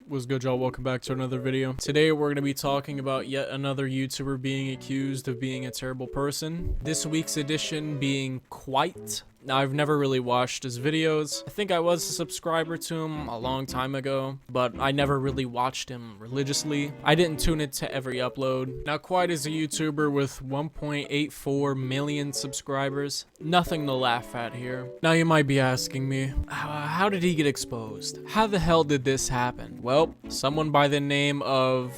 What's good, y'all? Welcome back to another video. Today we're going to be talking about yet another YouTuber being accused of being a terrible person. This week's edition being Kwite. Now, I've never really watched his videos. I think I was a subscriber to him a long time ago, but I never really watched him religiously. I didn't tune into every upload. Now, Kwite is a YouTuber with 1.84 million subscribers. Nothing to laugh at here. Now, you might be asking me, how did he get exposed? How the hell did this happen? Well, someone by the name of...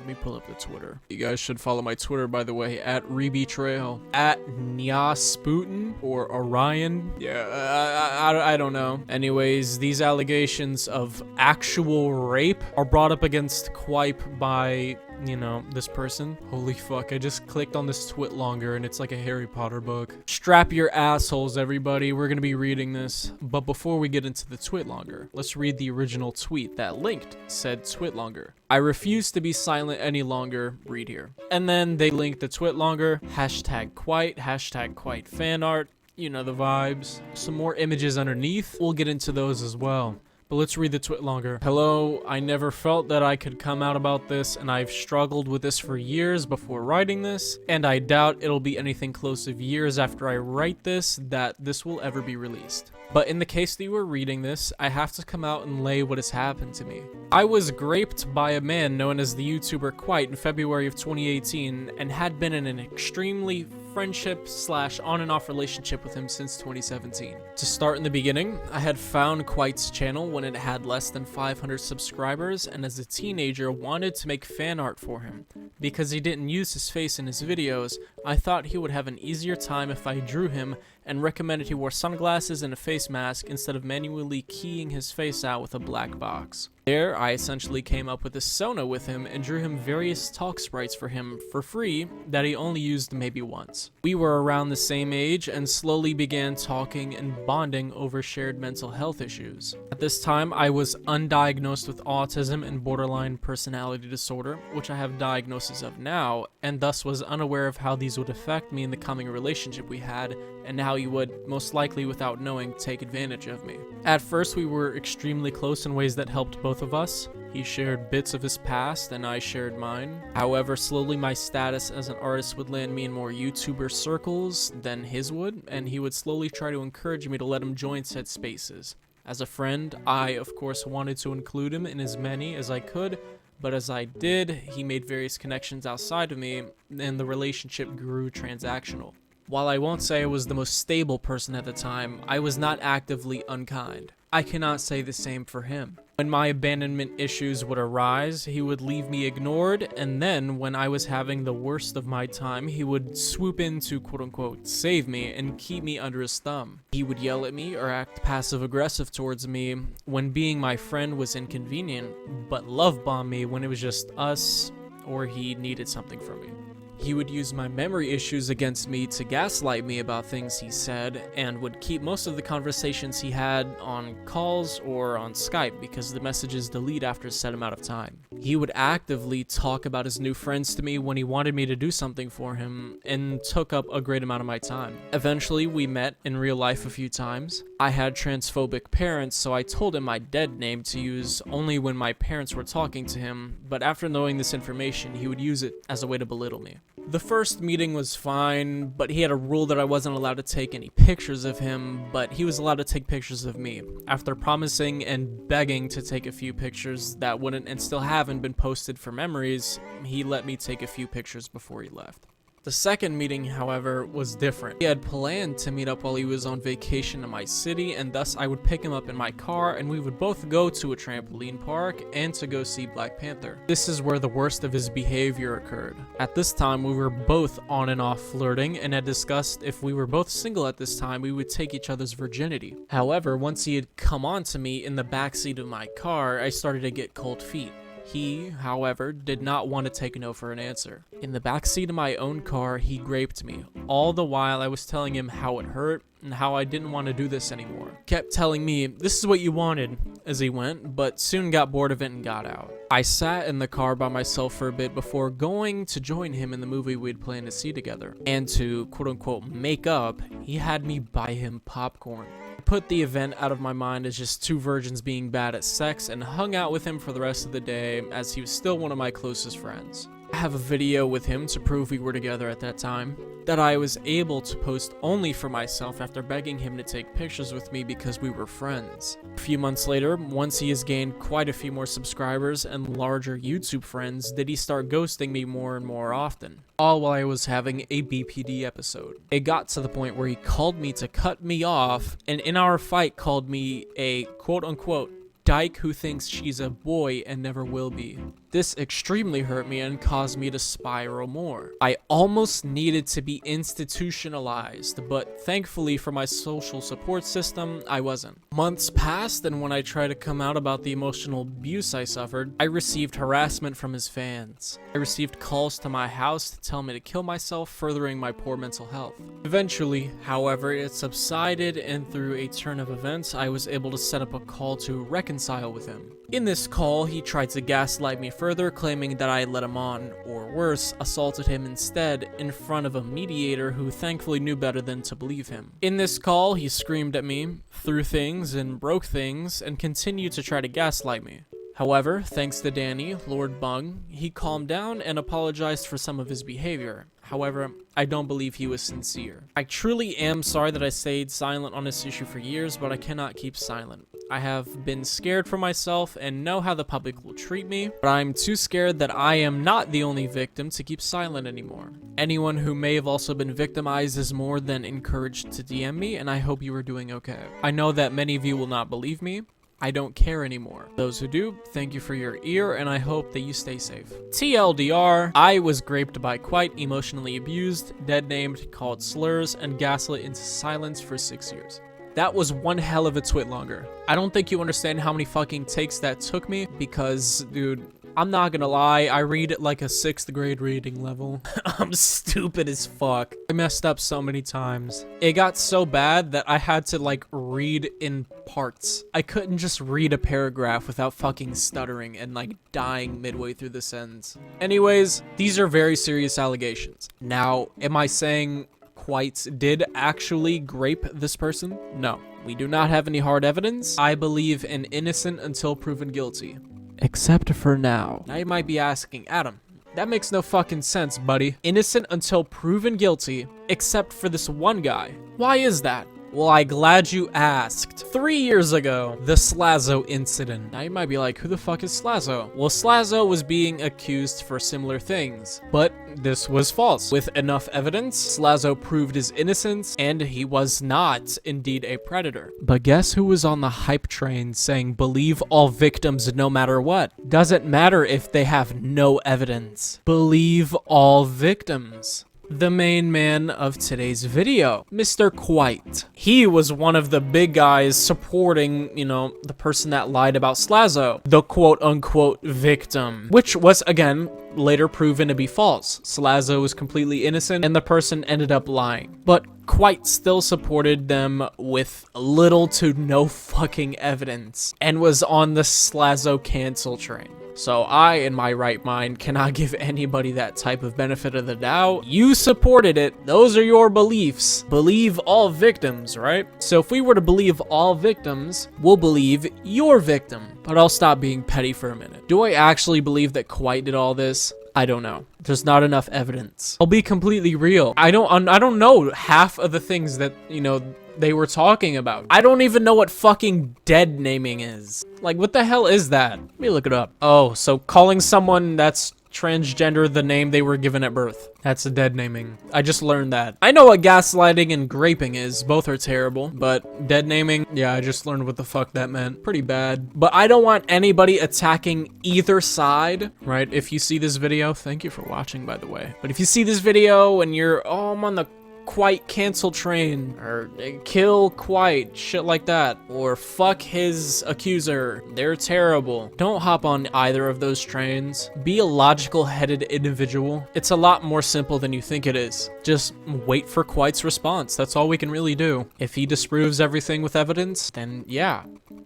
Let me pull up the Twitter. You guys should follow my Twitter, by the way, at ReBetrayal, at Nyasputin or Orion. Yeah, I don't know. Anyways, these allegations of actual rape are brought up against Kwite by, you know, this person. Holy fuck, I just clicked on this twit longer and it's like a Harry Potter book. Strap your assholes, everybody. We're gonna be reading this. But before we get into the twit longer, let's read the original tweet that linked said twit longer. I refuse to be silent any longer, read here. And then they linked the twit longer, hashtag Kwite fan art, you know the vibes. Some more images underneath, we'll get into those as well. But let's read the twit longer. Hello, I never felt that I could come out about this, and I've struggled with this for years before writing this, and I doubt it'll be anything close of years after I write this that this will ever be released. But in the case that you were reading this, I have to come out and lay what has happened to me. I was graped by a man known as the YouTuber Kwite in February of 2018 and had been in an extremely friendship / on and off relationship with him since 2017. To start in the beginning, I had found Kwite's channel when it had less than 500 subscribers, and as a teenager wanted to make fan art for him. Because he didn't use his face in his videos, I thought he would have an easier time if I drew him and recommended he wore sunglasses and a face mask instead of manually keying his face out with a black box. There, I essentially came up with a Sona with him and drew him various talk sprites for him for free that he only used maybe once. We were around the same age and slowly began talking and bonding over shared mental health issues. At this time, I was undiagnosed with autism and borderline personality disorder, which I have diagnosis of now, and thus was unaware of how these would affect me in the coming relationship we had and how he would, most likely without knowing, take advantage of me. At first, we were extremely close in ways that helped both of us. He shared bits of his past and I shared mine. However, slowly my status as an artist would land me in more YouTuber circles than his would, and he would slowly try to encourage me to let him join said spaces. As a friend, I, of course, wanted to include him in as many as I could, but as I did, he made various connections outside of me, and the relationship grew transactional. While I won't say I was the most stable person at the time, I was not actively unkind. I cannot say the same for him. When my abandonment issues would arise, he would leave me ignored, and then when I was having the worst of my time, he would swoop in to quote-unquote save me and keep me under his thumb. He would yell at me or act passive-aggressive towards me when being my friend was inconvenient, but love bomb me when it was just us or he needed something from me. He would use my memory issues against me to gaslight me about things he said, and would keep most of the conversations he had on calls or on Skype because the messages delete after a set amount of time. He would actively talk about his new friends to me when he wanted me to do something for him, and took up a great amount of my time. Eventually, we met in real life a few times. I had transphobic parents, so I told him my dead name to use only when my parents were talking to him, but after knowing this information, he would use it as a way to belittle me. The first meeting was fine, but he had a rule that I wasn't allowed to take any pictures of him, but he was allowed to take pictures of me. After promising and begging to take a few pictures that wouldn't and still haven't been posted for memories, he let me take a few pictures before he left. The second meeting, however, was different. He had planned to meet up while he was on vacation in my city, and thus I would pick him up in my car and we would both go to a trampoline park and to go see Black Panther. This is where the worst of his behavior occurred. At this time, we were both on and off flirting and had discussed if we were both single at this time, we would take each other's virginity. However, once he had come on to me in the backseat of my car, I started to get cold feet. He, however, did not want to take no for an answer. In the backseat of my own car, he raped me, all the while I was telling him how it hurt, and how I didn't want to do this anymore. Kept telling me, this is what you wanted, as he went, but soon got bored of it and got out. I sat in the car by myself for a bit before going to join him in the movie we'd planned to see together. And to quote-unquote make up, he had me buy him popcorn. I put the event out of my mind as just two virgins being bad at sex and hung out with him for the rest of the day as he was still one of my closest friends. I have a video with him to prove we were together at that time that I was able to post only for myself after begging him to take pictures with me because we were friends. A few months later, once he has gained quite a few more subscribers and larger YouTube friends, did he start ghosting me more and more often, all while I was having a BPD episode. It got to the point where he called me to cut me off, and in our fight called me a quote-unquote dyke who thinks she's a boy and never will be. This extremely hurt me and caused me to spiral more. I almost needed to be institutionalized, but thankfully for my social support system, I wasn't. Months passed, and when I tried to come out about the emotional abuse I suffered, I received harassment from his fans. I received calls to my house to tell me to kill myself, furthering my poor mental health. Eventually, however, it subsided, and through a turn of events, I was able to set up a call to reconcile with him. In this call, he tried to gaslight me further, claiming that I led him on, or worse, assaulted him instead in front of a mediator who thankfully knew better than to believe him. In this call, he screamed at me, threw things and broke things, and continued to try to gaslight me. However, thanks to Danny, Lord Bung, he calmed down and apologized for some of his behavior. However, I don't believe he was sincere. I truly am sorry that I stayed silent on this issue for years, but I cannot keep silent. I have been scared for myself and know how the public will treat me, but I'm too scared that I am not the only victim to keep silent anymore. Anyone who may have also been victimized is more than encouraged to DM me, and I hope you are doing okay. I know that many of you will not believe me. I don't care anymore. Those who do, thank you for your ear, and I hope that you stay safe. TLDR, I was raped by Kwite, emotionally abused, dead-named, called slurs, and gaslit into silence for 6 years. That was one hell of a twit longer. I don't think you understand how many fucking takes that took me, because, dude, I'm not gonna lie, I read at like a 6th grade reading level. I'm stupid as fuck. I messed up so many times. It got so bad that I had to like read in parts. I couldn't just read a paragraph without fucking stuttering and like dying midway through the sentence. Anyways, these are very serious allegations. Now, am I saying Kwite did actually grape this person? No, we do not have any hard evidence. I believe in innocent until proven guilty. Except for now. Now you might be asking, Adam, that makes no fucking sense, buddy. Innocent until proven guilty, except for this one guy. Why is that? Well, I'm glad you asked. 3 years ago, the Slazo incident. Now you might be like, who the fuck is Slazo? Well, Slazo was being accused for similar things, but this was false. With enough evidence, Slazo proved his innocence, and he was not indeed a predator. But guess who was on the hype train saying believe all victims no matter what? Doesn't matter if they have no evidence. Believe all victims. The main man of today's video, Mr. Kwite. He was one of the big guys supporting, you know, the person that lied about Slazo, the quote-unquote victim, which was, again, later proven to be false. Slazo was completely innocent, and the person ended up lying. But Kwite still supported them with little to no fucking evidence, and was on the Slazo cancel train. So I, in my right mind, cannot give anybody that type of benefit of the doubt. You supported it. Those are your beliefs. Believe all victims, right? So if we were to believe all victims, we'll believe your victim. But I'll stop being petty for a minute. Do I actually believe that Kwite did all this? I don't know. There's not enough evidence. I'll be completely real. I don't know half of the things that, you know, they were talking about. I don't even know what fucking dead naming is. Like, what the hell is that? Let me look it up. Oh, so calling someone that's transgender the name they were given at birth. That's a dead naming. I just learned that. I know what gaslighting and graping is. Both are terrible. But dead naming, yeah, I just learned what the fuck that meant. Pretty bad. But I don't want anybody attacking either side, right? If you see this video, thank you for watching, by the way. But if you see this video and you're, oh, I'm on the Kwite cancel train, or kill Kwite, shit like that, or fuck his accuser, they're terrible. Don't hop on either of those trains. Be a logical-headed individual. It's a lot more simple than you think it is. Just wait for Kwite's response. That's all we can really do. If he disproves everything with evidence, then yeah,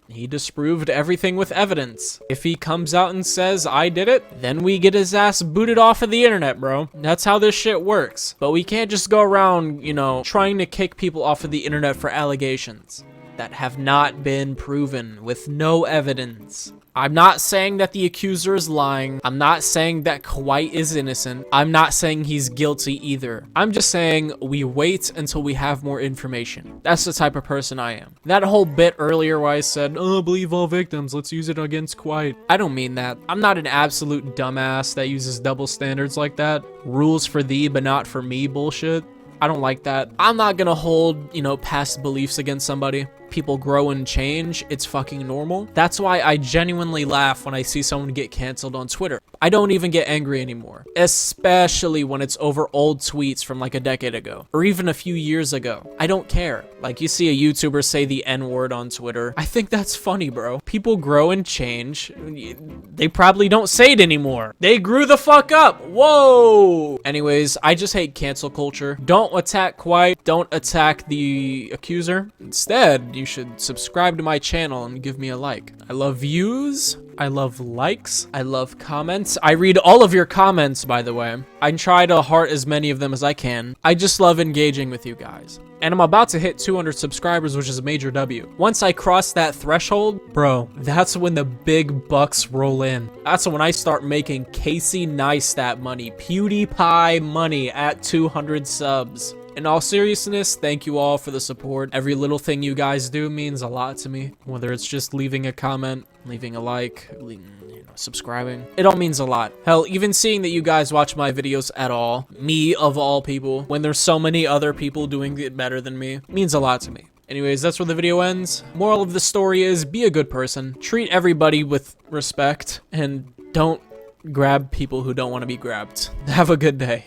he disproved everything with evidence. If he comes out and says, I did it, then we get his ass booted off of the internet, bro. That's how this shit works. But we can't just go around, you know, trying to kick people off of the internet for allegations that have not been proven with no evidence. I'm not saying that the accuser is lying. I'm not saying that Kwite is innocent. I'm not saying he's guilty either. I'm just saying we wait until we have more information. That's the type of person I am. That whole bit earlier where I said, oh, believe all victims, let's use it against Kwite. I don't mean that. I'm not an absolute dumbass that uses double standards like that. Rules for thee but not for me bullshit. I don't like that. I'm not gonna hold, you know, past beliefs against somebody. People grow and change. It's fucking normal. That's why I genuinely laugh when I see someone get canceled on Twitter. I don't even get angry anymore, especially when it's over old tweets from like a decade ago or even a few years ago. I don't care. Like, you see a YouTuber say the N-word on Twitter. I think that's funny, bro. People grow and change. They probably don't say it anymore. They grew the fuck up. Whoa. Anyways, I just hate cancel culture. Don't attack Kwite. Don't attack the accuser. Instead, you should subscribe to my channel and give me a like. I love views. I love likes. I love comments. I read all of your comments, by the way. I try to heart as many of them as I can. I just love engaging with you guys. And I'm about to hit 200 subscribers, which is a major W. Once I cross that threshold, bro, that's when the big bucks roll in. That's when I start making Casey Neistat money, PewDiePie money at 200 subs. In all seriousness, thank you all for the support. Every little thing you guys do means a lot to me. Whether it's just leaving a comment, leaving a like, subscribing. It all means a lot. Hell, even seeing that you guys watch my videos at all, me of all people, when there's so many other people doing it better than me, means a lot to me. Anyways, that's where the video ends. Moral of the story is, be a good person. Treat everybody with respect, and don't grab people who don't want to be grabbed. Have a good day.